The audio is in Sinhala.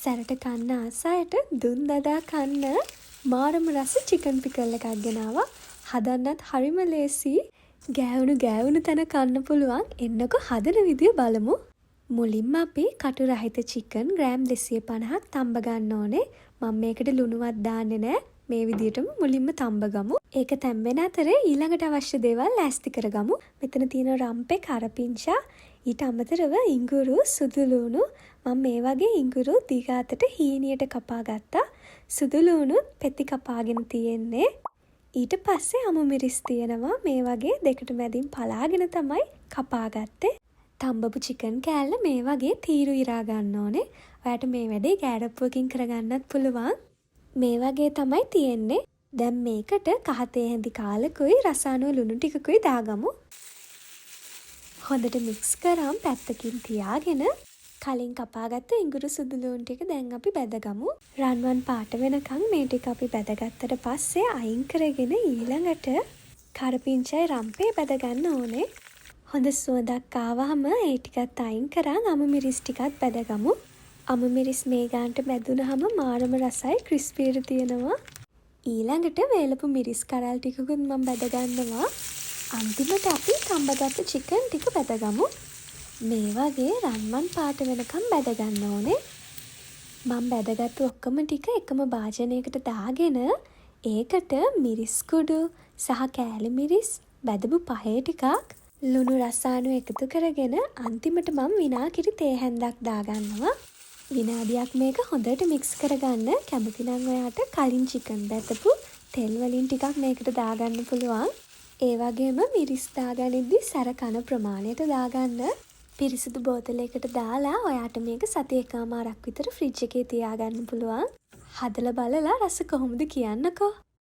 සැරට කන්න ආසයට දුන් දදා කන්න මාරම රස චිකන් පිකල් එකක් ගෙනාවා. හදන්නත් හරිම ලේසි. ගෑවුණු තැන කන්න පුළුවන්. එන්නකො හදන විදිය බලමු. මුලින්ම අපි කටු රහිත චිකන් ග්‍රෑම් 250ක් තම්බ ගන්න ඕනේ. මම මේකට ලුණුවත් දාන්නේ නැහැ. මේ විදිහටම මුලින්ම තම්බ ගමු. ඒක තැම්බෙන අතරේ ඊළඟට අවශ්‍ය දේවල් ලෑස්ති කරගමු. මෙතන තියෙන රම්පේ කරපිංචා, ඊට අමතරව ඉඟුරු, සුදු ලුණු. මම මේ වගේ ඉඟුරු දිග අතට හීනියට කපා ගත්තා. සුදු ලුණු පෙති කපාගෙන තියෙන්නේ. ඊට පස්සේ අමු මිරිස් තියෙනවා. මේ වගේ දෙකට මැදින් පලාගෙන තමයි කපා ගත්තේ. තම්බපු චිකන් කෑල්ල මේ වගේ තීරු ඉරා ගන්න ඕනේ. ඔයාට මේ වැඩේ ගෑරප්පුවකින් කරගන්නත් පුළුවන්. මේ වගේ තමයි තියෙන්නේ. දැන් මේකට කහතේ හැඳි කාලකුයි රසායන ලුණු ටිකකුයි දාගමු. හොඳට මික්ස් කරන් පැත්තකින් තියාගෙන කලින් කපාගත්ත ඉඟුරු සුදු ලුණු ටික දැන් අපි බැදගමු. රන්වන් පාට වෙනකන් මේ ටික අපි බැදගත්තට පස්සේ අයින් කරගෙන ඊළඟට කරපිංචයි රම්පේ බැද ගන්න ඕනේ. හොඳ සුවඳක් ආවහම ඒ ටිකත් අයින් කරන් අමු මිරිස් ටිකත් බැදගමු. අමු මිරිස් මේ ගානට බැදුනහම මාරම රසයි ක්‍රිස්පීට තියෙනවා. ඊළඟට වේලපු මිරිස් කරල් ටිකකුත් මම බැද ගන්නවා. අන්තිමට අපි තම්බගත්ත චිකන් ටික බැදගමු. මේ වගේ රන්වන් පාට වෙනකම් බැද ගන්න ඕනේ. මම බැදගත්තු ඔක්කොම ටික එකම භාජනයකට දාගෙන ඒකට මිරිස් කුඩු සහ කෑලි මිරිස් බැදපු පහේ ටිකක් ලුණු රසායන එකතු කරගෙන අන්තිමට මම විනාගිරි තේ හැන්දක් දාගන්නවා. විනාඩියක් මේක හොඳට මික්ස් කරගන්න. කැමති නම් ඔයාට කලින් චිකන් බැදපු තෙල් වලින් ටිකක් මේකට දාගන්න පුළුවන්. ඒ වගේම මිරිස් දාගනිද්දි සැර කන ප්‍රමාණයට දාගන්න. පිරිසිදු බෝතලයකට දාලා ඔයාට මේක සති එකමාරක් විතර ෆ්‍රිජ් එකේ තියාගන්න පුළුවන්. හදලා බලලා රස කොහොමද කියන්නකෝ.